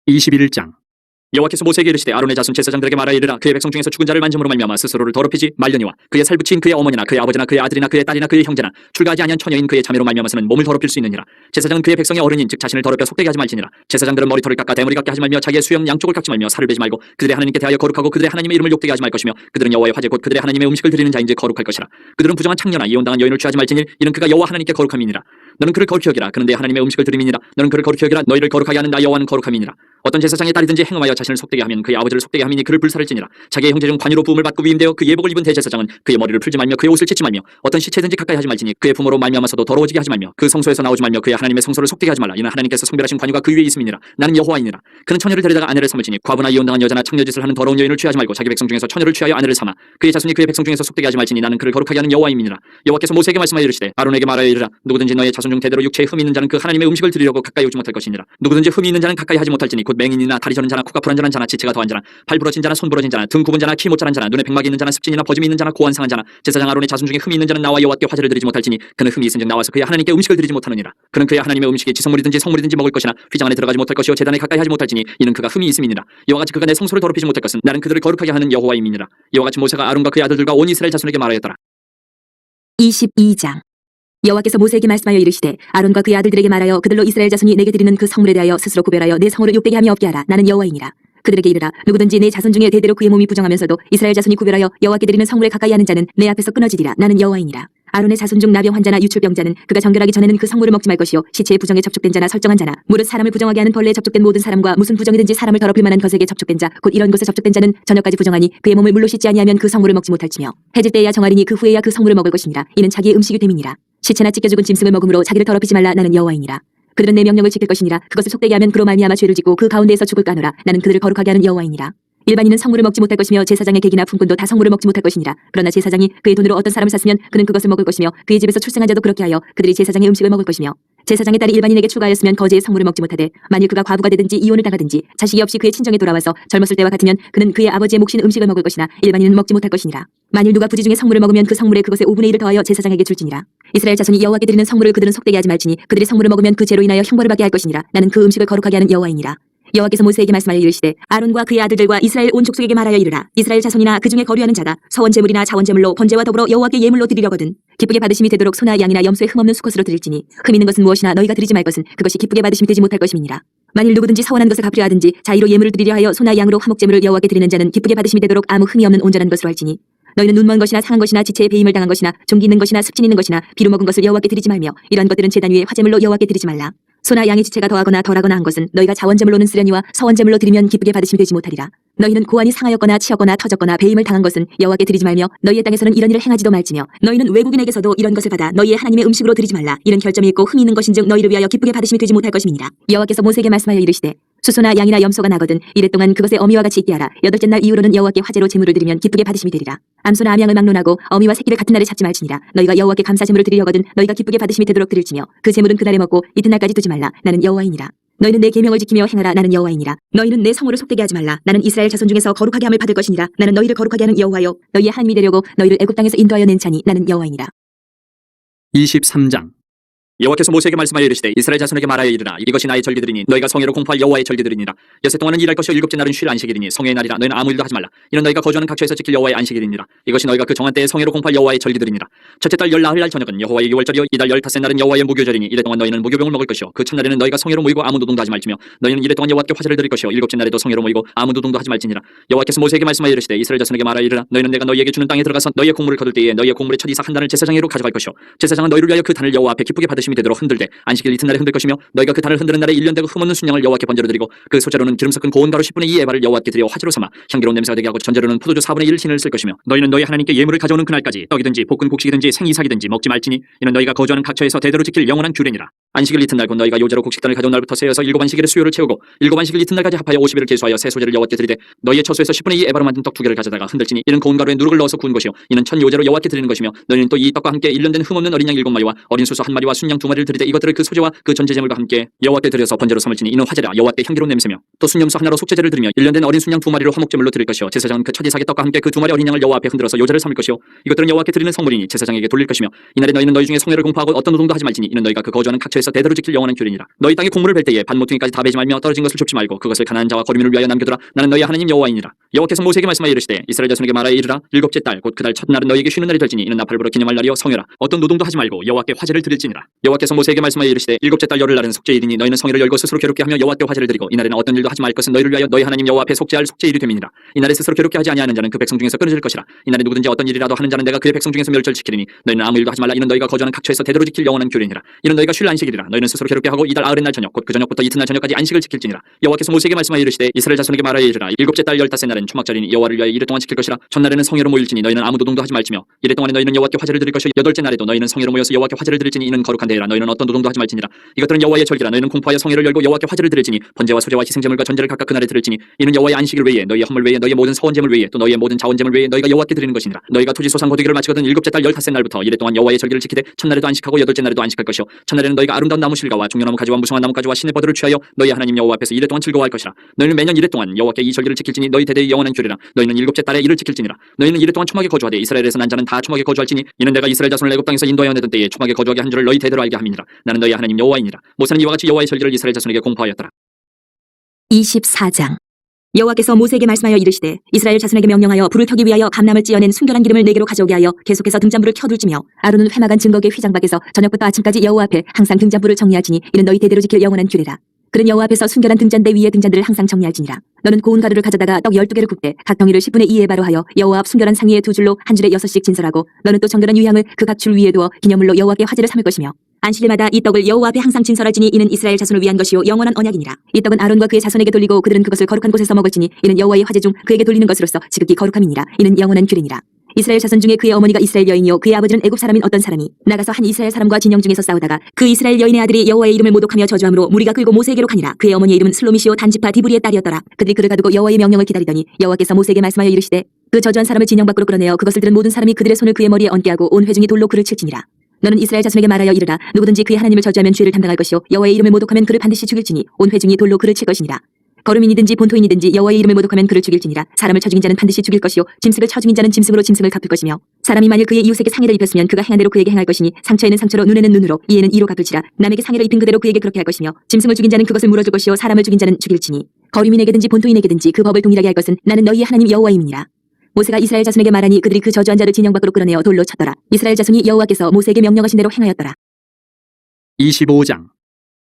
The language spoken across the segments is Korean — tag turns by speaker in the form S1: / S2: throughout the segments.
S1: 21장. 여호와께서 모세에게 이르시되 아론의 자손 제사장들에게 말하여 이르라. 그의 백성 중에서 죽은 자를 만짐으로 말미암아 스스로를 더럽히지 말려니와 그의 살붙인 그의 어머니나 그의 아버지나 그의 아들이나 그의 딸이나 그의 형제나 출가하지 아니한 처녀인 그의 자매로 말미암아서는 몸을 더럽힐 수 있느니라. 제사장은 그의 백성의 어른인 즉 자신을 더럽혀 속되게 하지 말지니라. 제사장들은 머리털을 깎아 대머리 같게 하지 말며 자기의 수염 양쪽을 깎지 말며 살을 베지 말고 그들의 하나님께 대하여 거룩하고 그들의 하나님의 이름을 욕되게 하지 말 것이며 그들은 여호와의 화제 곧 그들의 하나님의 음식을 드리는 자인즉 거룩할 것이라. 그들은 부정한 창녀나 이혼당한 여인을 취하지 말지니 이는 그가 여호와 하나님께 거룩함이니라. 너는 그를 거룩히 여기라. 그는 내 하나님의 음식을 드림이니라. 너는 그를 거룩히 여기라. 너희를 거룩하게 하는 나 여호와는 거룩함이니라. 어떤 제사장의 딸이든지 행음하여 자신을 속되게 하면 그의 아버지를 속되게 함이니 그를 불살을지니라. 자기의 형제 중 관유로 부음을 받고 위임되어 그 예복을 입은 대제사장은 그의 머리를 풀지 말며 그의 옷을 찢지 말며 어떤 시체든지 가까이 하지 말지니 그의 부모로 말미암아서도 더러워지게 하지 말며 그 성소에서 나오지 말며 그의 하나님의 성소를 속되게 하지 말라. 이는 하나님께서 성별하신 관유가 그 위에 있음이니라. 나는 여호와이니라. 그는 처녀를 데려다가 아내를 삼을지니 과부나 이혼당한 여자나 창녀짓을 하는 더러운 여인을 취하지 말고 자기 백성 중에서 처녀를 취하여 아내를 삼아 그의 자손이 그의 백성 중에서 속되게 하지 말지니 나는 그를 거룩하게 하는 여호와임이니라. 여호와께서 모세에게 말씀하여 이르시되 아론에게 말하여 이르라. 누구든지 너의 자손 중 대대로 육체에 흠이 있는 자는 그 하나님의 음식을 드리려고 가까이 오지 못할 것이니라. 누구든지 흠이 있는 자는 가까이 하지 못할지니 곧 맹인이나 다리 저는 자나 코가 불안전한 자나 지체가 더한 자나 팔 부러진 자나 손 부러진 자나 등 굽은 자나 키 못 자란 자나 눈에 백막이 있는 자나 습진이나 버짐이 있는 자나 고환 상한 자나 제사장 아론의 자손 중에 흠이 있는 자는 나와 여호와께 화제를 드리지 못할지니 그는 흠이 있은즉 나와서 그의 하나님께 음식을 드리지 못하느니라. 그는 그의 하나님의 음식이 지성물이든지 성물이든지 먹을 것이나 휘장 안에 들어가지 못할 것이요 제단에 가까이 하지 못할지니 이는 그가 흠이 있음이니라. 이와 같이 그가 내 성소를 더럽히지 못할 것은 나는 그들을 거룩하게 하는 여호와임이니라. 이와 같이 모세가 아론과 그의 아들들과 온 이스라엘 자손에게 말하였더라.
S2: 22장. 여호와께서 모세에게 말씀하여 이르시되 아론과 그의 아들들에게 말하여 그들로 이스라엘 자손이 내게 드리는 그 성물에 대하여 스스로 구별하여 내 성호를 욕되게 하며 없게 하라. 나는 여호와이니라. 그들에게 이르라. 누구든지 내 자손 중에 대대로 그의 몸이 부정하면서도 이스라엘 자손이 구별하여 여호와께 드리는 성물에 가까이 하는 자는 내 앞에서 끊어지리라. 나는 여호와이니라. 아론의 자손 중 나병 환자나 유출병자는 그가 정결하기 전에는 그 성물을 먹지 말 것이요 시체의 부정에 접촉된 자나 설정한 자나 무릇 사람을 부정하게 하는 벌레에 접촉된 모든 사람과 무슨 부정이든지 사람을 더럽힐 만한 것에게 접촉된 자 곧 이런 것에 접촉된 자는 저녁까지 부정하니 그의 몸을 물로 씻지 아니하면 그 성물을 먹지 못할지며 해질 때에야 정하리니 그 후에야 그 성물을 먹을 것이니라. 이는 자기의 음식이 됨이니라. 시체나 찢겨 죽은 짐승을 먹음으로 자기를 더럽히지 말라. 나는 여호와이니라. 그들은 내 명령을 지킬 것이니라. 그것을 속되게 하면 그로 말미암아 죄를 짓고 그 가운데에서 죽을까 하노라. 나는 그들을 거룩하게 하는 여호와이니라. 일반인은 성물을 먹지 못할 것이며 제사장의 객이나 품꾼도 다 성물을 먹지 못할 것이니라. 그러나 제사장이 그의 돈으로 어떤 사람을 샀으면 그는 그것을 먹을 것이며 그의 집에서 출생한 자도 그렇게 하여 그들이 제사장의 음식을 먹을 것이며 제사장의 딸이 일반인에게 출가하였으면 거제의 성물을 먹지 못하되 만일 그가 과부가 되든지 이혼을 당하든지 자식이 없이 그의 친정에 돌아와서 젊었을 때와 같으면 그는 그의 아버지의 몫인 음식을 먹을 것이나 일반인은 먹지 못할 것이니라. 만일 누가 부지 중에 성물을 먹으면 그 성물의 그것의 5분의 1을 더하여 제사장에게 줄지니라. 이스라엘 자손이 여호와께 드리는 성물을 그들은 속되게 하지 말지니 그들이 성물을 먹으면 그 죄로 인하여 형벌을 받게 할 것이니라. 나는 그 음식을 거룩하게 하는 여호와이니라. 여호와께서 모세에게 말씀하여 이르시되 아론과 그의 아들들과 이스라엘 온 족속에게 말하여 이르라. 이스라엘 자손이나 그 중에 거류하는 자가 서원 제물이나 자원 제물로 번제와 더불어 여호와께 예물로 드리려거든 기쁘게 받으심이 되도록 소나 양이나 염소의 흠없는 수컷으로 드릴지니 흠 있는 것은 무엇이나 너희가 드리지 말 것은 그것이 기쁘게 받으심이 되지 못할 것임이니라. 만일 누구든지 서원한 것을 갚으려 하든지 자의로 예물을 드리려 하여 소나 양으로 화목 제물을 여호와께 드리는 자는 기쁘게 받으심이 되도록 아무 흠이 없는 온전한 것으로 할지니 너희는 눈먼 것이나 상한 것이나 지체에 배임을 당한 것이나 종기 있는 것이나 습진 있는 것이나 비루 먹은 것을 여호와께 드리지 말며 이런 것들은 제단 위에 화제물로 여호와께 드리지 말라. 소나 양의 지체가 더하거나 덜하거나 한 것은 너희가 자원제물로는 쓰려니와 서원제물로 드리면 기쁘게 받으심이 되지 못하리라. 너희는 고환이 상하였거나 치었거나 터졌거나 배임을 당한 것은 여호와께 드리지 말며 너희의 땅에서는 이런 일을 행하지도 말지며 너희는 외국인에게서도 이런 것을 받아 너희의 하나님의 음식으로 드리지 말라. 이는 결점이 있고 흠이 있는 것인즉 너희를 위하여 기쁘게 받으심이 되지 못할 것임이니라. 여호와께서 모세에게 말씀하여 이르시되 수소나 양이나 염소가 나거든 이래 동안 그것의 어미와 같이 있게 하라. 여덟째 날 이후로는 여호와께 화제로 제물을 드리면 기쁘게 받으심이 되리라. 암소나 암양을 막론하고 어미와 새끼를 같은 날에 잡지 말지니라. 너희가 여호와께 감사 제물을 드리려거든 너희가 기쁘게 받으심이 되도록 드릴지며 그 제물은 그날에 먹고 이튿날까지 두지 말라. 나는 여호와이니라. 너희는 내 계명을 지키며 행하라. 나는 여호와이니라. 너희는 내 성호를 속되게 하지 말라. 나는 이스라엘 자손 중에서 거룩하게 함을 받을 것이니라. 나는 너희를 거룩하게 하는 여호와여 너희의 하나님이 되려고 너희를 애굽 땅에서 인도하여 낸 자니 나는 여호와이니라.
S1: 23장. 여호와께서 모세에게 말씀하여 이르시되 이스라엘 자손에게 말하여 이르라. 이것이 나의 절기들이니 너희가 성회로 공포할 여호와의 절기들이니라. 여세 동안은 일할 것이요 일곱째 날은 쉴 안식일이니 성회의 날이라. 너희는 아무 일도 하지 말라. 이는 너희가 거주하는 각처에서 지킬 여호와의 안식일이니라. 이것이 너희가 그 정한 때에 성회로 공포할 여호와의 절기들이니라. 첫째 달 열나흘 날 저녁은 여호와의 유월절이요 이달 15째 날은 여호와의 무교절이니 이래 동안 너희는 무교병을 먹을 것이요 그 첫날에는 너희가 성회로 모이고 아무 노동도 하지 말지며 너희는 이래 동안 여호와께 화제를 드릴 것이요 일곱째 날에도 성회로 모이고 아무 노동도 하지 말지니라. 여호와께서 모세에게 말씀하여 이르시되 이스라엘 자손에게 말하여 이르라. 너희는 내가 너희에게 주는 땅에 들어가서 너희의 곡물을 거둘 때에 너희의 곡물의 첫 이사 한 단을 제사장으로 가져갈 것이요 제사장은 너희를 위하여 그 단을 여호와 앞에 기쁘게 받으심이 되도록 흔들되 안식일 이튿날에 흔들 것이며 너희가 그 단을 흔드는 날에 1년 되고 흠없는 순양을 여호와께 번제로 드리고 그 소재로는 기름 섞은 고운 가루 10분의 2 에바를 여호와께 드려 화제로 삼아 향기로운 냄새가 되게 하고 전제로는 포도주 4분의 1 흰을 쓸 것이며 너희는 너희 하나님께 예물을 가져오는 그날까지 떡이든지 볶은 곡식이든지 생이삭이든지 먹지 말지니 이는 너희가 거주하는 각처에서 대대로 지킬 영원한 규례니라. 안식일 이튿날 곧 너희가 요제로 곡식단을 가져온 날부터 세어서 7안식일의 수요를 채우고 7안식일 이튿날까지 합하여 50일을 계수하여 새 소재를 여호와께 드리되 너희의 처소에서 10분의 2 에바로 만든 떡 2개를 가져다가 흔들지니 이는 고운 가루에 누룩을 넣어서 구운 것이요 이는 천 요제로 여호와께 드리는 것이며 너희는 또 이 떡과 함께 1년 된 흠없는 어린 양 7마리와 어린 수소 1마리와 순양 2마리를 드리되 이것들을 그 소재와 그 전제제물과 함께 여호와께 드려서 번제로 삼을지니 이는 화제라. 여호와께 향기로운 냄새며 또 순염소 하나로 속죄제를 드리며 1년 된 어린 순양 2마리를 화목제물로 드릴 것이요 제사장은 그 첫 이삭의 떡과 함께 그 2마리 어린 양을 여호와 앞에 흔들어서 요제를 삼을 것이요 이것들은 여호와께 드리는 성물이니 제사장에게 돌릴 것이며 이날에 너희는 너희 중에 성회를 공포하고 어떤 노동도 하지 말지니 이는 너희가 그 거주하는 각처에서 각처에서 대대로 지킬 영원한 규례니라. 너희 땅에 곡물을 벨 때에 밭모퉁이까지 다 베지 말며 떨어진 것을 줍지 말고 그것을 가난한 자와 거류민을 위하여 남겨두라. 나는 너희 하나님 여호와이니라. 여호와께서 모세에게 말씀하여 이르시되 이스라엘 자손에게 말하여 이르라. 일곱째 달 곧 그 달 첫날은 너희에게 쉬는 날이 될지니 이는 나팔 불어 기념할 날이요 성회라. 어떤 노동도 하지 말고 여호와께 화제를 드릴지니라. 여호와께서 모세에게 말씀하여 이르시되 일곱째 달 열흘날은 속죄일이니 너희는 성회를 열고 스스로 괴롭게 하며 여호와께 화제를 드리고 이날에는 어떤 일도 하지 말 것은 너희를 위하여 너희 하나님 여호와 앞에 속죄할 속죄일이 됨이니라. 이날에 스스로 괴롭게 하지 아니하는 자는 그 백성 중에서 끊어질 것이라. 이날에 누구든지 어떤 일이라도 하는 자는 내가 그의 백성 중에서 멸절시키리니 너희는 아무 일도 하지 말라. 이는 너희가 거주하는 각처에서 대대로 지킬 영원한 규례니라. 이는 너희가 쉴 안식일이라. 너희는 스스로 괴롭게 하고 이달 아흔 날 저녁 곧 그 저녁부터 이튿날 저녁까지 안식을 지킬지니라. 여호와께서 모세에게 말씀하여 이르시되 이스라엘 자손에게 말하여 이르라. 일곱째 달 열다섯 날은 초막절이니 여호와를 위하여 이래 동안 지킬 것이라. 첫날에는 성회로 모일지니 너희는 아무 노동도 하지 말지며 이래 동안에 너희는 여호와께 화제를 드릴 것이요 여덟째 날에도 너희는 성회로 모여서 여호와께 화제를 드릴지니 이는 거룩한 대회라. 너희는 어떤 노동도 하지 말지니라. 이것들은 여호와의 절기라. 너희는 공포하여 성회를 열고 여호와께 화제를 드릴지니 번제와 소제와 희생제물과 전제를 각각 그날에 드릴지니 이는 여호와의 안식일 외에 너희의 헌물 외에 너희의 모든 서원제물 외에 또 너희의 모든 자원제물 외에 너희가 여호와께 드리는 것이니라. 너희가 토지 소상 거두기를 마치거든 일곱째 달 열다섯 날부터 이래 동안 여호와의 절기를 지키되 첫날에도 안식하고 여덟째 날에도 안식할 것이요 첫날에는 너희가 아름다운 나무 실과와 종려나무 가지와 무성한 나무 가지와 신의 버들을 취하여 너희 하나님 여호와 앞에서 이래 동안 즐거워할 것이라. 너희는 매년 이래 동안 여호와께 이 절기를 지킬지니 너희 대대의 영원한 규례라. 너희는 일곱째 달에 이를 지킬지니라. 너희는 이래 동안 초막에 거주하되 이스라엘에서 난 자는 다 초막에 거주할지니 이는 내가 이스라엘 자손을 애굽 땅에서 인도하여 내던 때에 초막에 거주하게 한 줄을 너희 대대로 알게 함이니라. 나는 너희 하나님 여호와이니라. 모세는 이와 같이 여호와의 절기를 이스라엘 자손에게 공포하였더라.
S2: 24장 여호와께서 모세에게 말씀하여 이르시되 이스라엘 자손에게 명령하여 불을 켜기 위하여 감람을 찌어낸 순결한 기름을 네개로 가져오게 하여 계속해서 등잔불을 켜둘지며 아론은 회막한 증거계 휘장 밖에서 저녁부터 아침까지 여호와 앞에 항상 등잔불을 정리할지니 이는 너희 대대로 지킬 영원한 규례라. 그는 여호와 앞에서 순결한 등잔대 위에 등잔들을 항상 정리할지니라. 너는 고운 가루를 가져다가 떡 12개를 굽되 각 덩이를 10분의 2에 바로 하여 여호와 앞 순결한 상위에 두 줄로 한 줄에 6씩 진설하고 너는 또 정결한 유향을 그 각 줄 위에 두어 기념물로 여호와께 화제를 삼을 것이며 안식일마다 이 떡을 여호와 앞에 항상 진설할지니 이는 이스라엘 자손을 위한 것이요 영원한 언약이니라. 이 떡은 아론과 그의 자손에게 돌리고 그들은 그것을 거룩한 곳에서 먹을지니 이는 여호와의 화제 중 그에게 돌리는 것으로서 지극히 거룩함이니라. 이는 영원한 규례니라. 이스라엘 자손 중에 그의 어머니가 이스라엘 여인이요 그의 아버지는 애굽 사람인 어떤 사람이 나가서 한 이스라엘 사람과 진영 중에서 싸우다가 그 이스라엘 여인의 아들이 여호와의 이름을 모독하며 저주함으로 무리가 끌고 모세에게로 가니라. 그의 어머니의 이름은 슬로미시오 단지파 디브리의 딸이었더라. 그들이 그를 가두고 여호와의 명령을 기다리더니 여호와께서 모세에게 말씀하여 이르시되 그 저주한 사람을 진영 밖으로 끌어내어 그것을 들은 모든 사람이 그들의 손을 그의 머리에 얹게 하고 온 회중이 돌로 그를 칠지니라. 너는 이스라엘 자손에게 말하여 이르라. 누구든지 그의 하나님을 저주하면 죄를 담당할 것이요 여호와의 이름을 모독하면 그를 반드시 죽일지니 온 회중이 돌로 그를 칠 것이니라. 거루민이든지 본토인이든지 여호와의 이름을 모독하면 그를 죽일지니라. 사람을 쳐 죽인 자는 반드시 죽일 것이요 짐승을 쳐 죽인 자는 짐승으로 짐승을 갚을 것이며 사람이 만일 그의 이웃에게 상해를 입혔으면 그가 행한 대로 그에게 행할 것이니 상처에는 상처로 눈에는 눈으로 이에는 이로 갚을지라. 남에게 상해를 입힌 그대로 그에게 그렇게 할 것이며 짐승을 죽인 자는 그것을 물어줄 것이요 사람을 죽인 자는 죽일지니 거루민에게든지 본토인에게든지 그 법을 동일하게 할 것은 나는 너희의 하나님 여호와임이니라. 모세가 이스라엘 자손에게 말하니 그들이 그 저주한 자를 진영 밖으로 끌어내어 돌로 쳤더라. 이스라엘 자손이 여호와께서 모세에게 명령하신 대로 행하였더라.
S1: 25장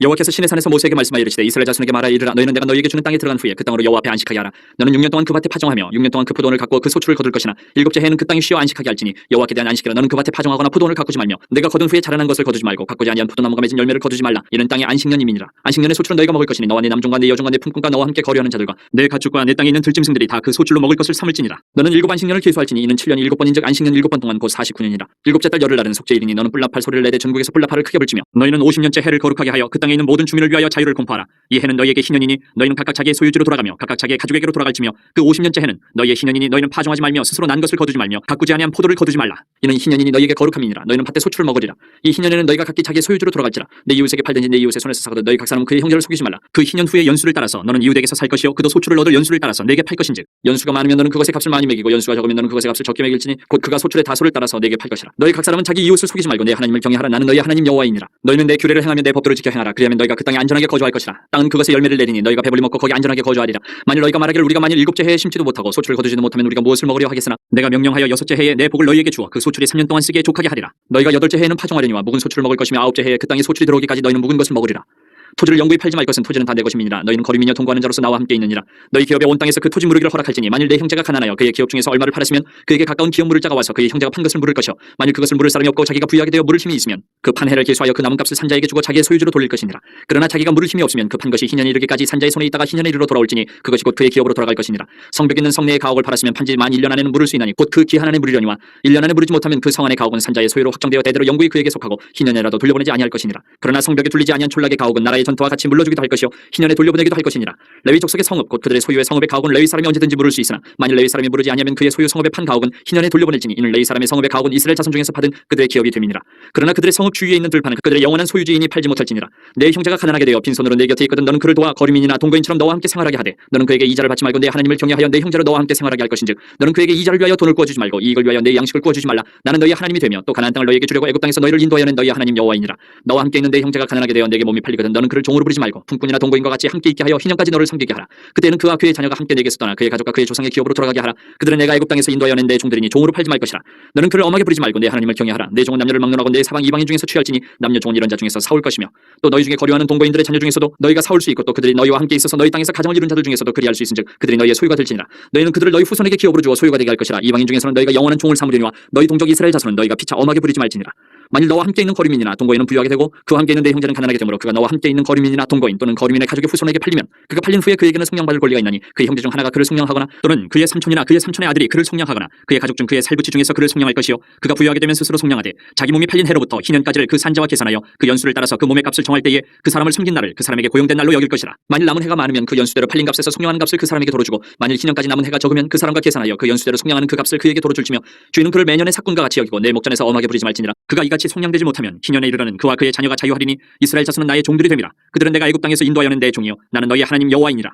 S1: 여호와께서 시내 산에서 모세에게 말씀하여 이르시되 이스라엘 자손에게 말하여 이르라. 너희는 내가 너희에게 주는 땅에 들어간 후에 그 땅으로 여호와 앞에 안식하게 하라. 너는 6년 동안 그 밭에 파종하며 6년 동안 그 포도원을 가꾸어 그 소출을 거둘 것이나 일곱째 해에는 그 땅이 쉬어 안식하게 할지니 여호와께 대한 안식이라. 너는 그 밭에 파종하거나 포도원을 가꾸지 말며 내가 거둔 후에 자라난 것을 거두지 말고 가꾸지 아니한 포도나무가 맺은 열매를 거두지 말라. 이는 땅의 안식년임이니라. 안식년의 소출은 너희가 먹을 것이니 너와 네 남종과 네 여종과 네 품꾼과 너와 함께 거류하는 자들과 내 가축과 내 땅에 있는 들짐승들이 다 그 소출로 먹을 것을 삼을지니라. 너는 일곱 안식년을 계수할지니 이는 7년이 7번인즉 안식년 7번 동안 곧 49년이라. 일곱째 달 열흘날은 속죄일이니 너는 뿔나팔 소리를 내되 전국에서 뿔나팔을 크게 불지며 너희는 50년째 해를 거룩하게 하여 그 땅에 있는 모든 주민을 위하여 자유를 공포하라. 이 해는 너희에게 희년이니 너희는 각각 자기의 소유지로 돌아가며 각각 자기의 가족에게로 돌아갈지며 그 50년째 해는 너희의 희년이니 너희는 파종하지 말며 스스로 난 것을 거두지 말며 가꾸지 아니한 포도를 거두지 말라. 이는 희년이니 너희에게 거룩함이니라. 너희는 밭에 소출을 먹으리라. 이 희년에는 너희가 각기 자기의 소유지로 돌아갈지라. 내 이웃에게 팔든지 내 이웃의 손에서 사거든 너희 각 사람은 그의 형제를 속이지 말라. 그 희년 후의 연수를 따라서 너는 이웃에게서 살 것이요 그도 소출을 얻을 연수를 따라서 내게 팔 것인즉 연수가 많으면 너는 그것의 값을 많이 매기고 연수가 적으면 너는 그것의 값을 적게 매길지니 곧 그가 소출의 다소를 따라서 내게 팔 것이라. 너희 각 사람은 자기 이웃을 속이지 말고 내 하나님을 경외하라. 나는 너희 하나님 여호와이니라. 너희는 내 규례를 행하며 내 법도를 지켜 행하라. 그리하면 너희가 그 땅에 안전하게 거주할 것이라. 땅은 그것의 열매를 내리니 너희가 배불리 먹고 거기 안전하게 거주하리라. 만일 너희가 말하기를 우리가 만일 일곱째 해에 심지도 못하고 소출을 거두지도 못하면 우리가 무엇을 먹으려 하겠으나 내가 명령하여 여섯째 해에 내 복을 너희에게 주어 그 소출이 3년 동안 쓰기에 족하게 하리라. 너희가 여덟째 해에는 파종하려니와 묵은 소출을 먹을 것이며 아홉째 해에 그 땅에 소출이 들어오기까지 너희는 묵은 것을 먹으리라. 토지를 영구히 팔지 말 것은 토지는 다 내 것임이니라. 너희는 거류민이여 통과하는 자로서 나와 함께 있느니라. 너희 기업의 온 땅에서 그 토지 무르기를 허락할지니 만일 내 형제가 가난하여 그의 기업 중에서 얼마를 팔았으면 그에게 가까운 기업 물을 자가 와서 그의 형제가 판 것을 물을 것이요 만일 그것을 물을 사람이 없고 자기가 부유하게 되어 물을 힘이 있으면 그 판 해를 계수하여 그 남은 값을 산자에게 주고 자기의 소유주로 돌릴 것이니라. 그러나 자기가 물을 힘이 없으면 그 판 것이 희년이 이르기까지 산자의 손에 있다가 희년에 이르러 돌아올지니 그것이 곧 그의 기업으로 돌아갈 것이니라. 성벽 있는 성내의 가옥을 팔았으면 판지 만 1년 안에는 물을 수 있나니 곧 그 기한 안에 물으려니와 1년 안에 물으지 못하면 그 성 안의 가옥은 산자의 소유로 확정되어 대대로 영구히 그에게 속하고 희년에라도 돌려보내지 아니할 것이니라. 그러나 성벽에 둘리지 아니한 촌락의 가옥은 나라의 현토와 같이 물러주기도 할 것이요 희년에 돌려보내기도 할 것이니라. 레위 족속의 성읍 곧 그들의 소유의 성읍의 가옥은 레위 사람이 언제든지 물을 수 있으나 만일 레위 사람이 물으지 아니하면 그의 소유 성읍의 판 가옥은 희년에 돌려보낼지니 이는 레위 사람의 성읍의 가옥은 이스라엘 자손 중에서 받은 그들의 기업이 됨이니라. 그러나 그들의 성읍 주위에 있는 들판은 그들의 영원한 소유주인이 팔지 못할지니라. 내 형제가 가난하게 되어 빈손으로 내 곁에 있거든 너는 그를 도와 거류민이나 동거인처럼 너와 함께 생활하게 하되 너는 그에게 이자를 받지 말고 내 하나님을 경외하여 내 형제로 너와 함께 생활하게 할 것인즉 너는 그에게 이자를 위하여 돈을 구워주지 말고 이익을 위하여 내 양식을 구워주지 말라. 나는 너희의 하나님이 되며 또 가나안 땅을 너희에게 주려고 애굽 땅에서 너희를 인도하여낸 너희의 하나님 여호와이니라. 너와 함께 있는 내 형제가 가난하게 되어 내게 몸이 팔리거든 너는 그를 종으로 부리지 말고 품꾼이나 동거인과 같이 함께 있게 하여 희년까지 너를 섬기게 하라. 그때는 그와 그의 자녀가 함께 내게서 떠나 그의 가족과 그의 조상의 기업으로 돌아가게 하라. 그들은 내가 애굽 땅에서 인도하여낸 내 종들이니 종으로 팔지 말 것이라. 너는 그를 엄하게 부리지 말고 내 하나님을 경외하라. 내 종은 남녀를 막론하고 내 사방 이방인 중에서 취할지니 남녀 종은 이런 자 중에서 사올 것이며 또 너희 중에 거류하는 동거인들의 자녀 중에서도 너희가 사올 수 있고 또 그들이 너희와 함께 있어서 너희 땅에서 가정을 이룬 자들 중에서도 그리할 수 있은즉 그들이 너희의 소유가 될지니라. 너희는 그들을 너희 후손에게 기업으로 주어 소유가 되게 할 것이라. 이방인 중에서는 너희가 영원한 종을 삼으려니와 너희 동족 이스라엘 자손은 너희가 피차 엄하게 부리지 말지니라. 만일 너와 함께 있는 거류민이나 동거인은 부유하게 되고 그와 함께 있는 내 형제는 가난하게 되므로 그가 너와 함께 있는 거류민이나 동거인 또는 거류민의 가족의 후손에게 팔리면 그가 팔린 후에 그에게는 속량받을 권리가 있나니 그의 형제 중 하나가 그를 속량하거나 또는 그의 삼촌이나 그의 삼촌의 아들이 그를 속량하거나 그의 가족 중 그의 살부치 중에서 그를 속량할 것이요 그가 부유하게 되면 스스로 속량하되 자기 몸이 팔린 해로부터 희년까지를 그 산자와 계산하여 그 연수를 따라서 그 몸의 값을 정할 때에 그 사람을 섬긴 날을 그 사람에게 고용된 날로 여길 것이라. 만일 남은 해가 많으면 그 연수대로 팔린 값에서 속량하는 값을 그 사람에게 도로 주고 만일 희년까지 남은 해가 적으면 그 사람과 계산하여 그 연수대로 속량하는 그 값을 그에게 도로 줄지며 주인은 그를 매년의 삭군과 같이 여기고 내 목전에서 엄하게 부리지 말지니라. 그가 이같이 속량되지 못하면 희년에 이르러는 그와 그의 자녀가 자유하리니 이스라엘 자손은 나의 종들이 됨이라. 그들은 내가 애굽 땅에서 인도하여낸 내 종이요 나는 너희 하나님 여호와이니라.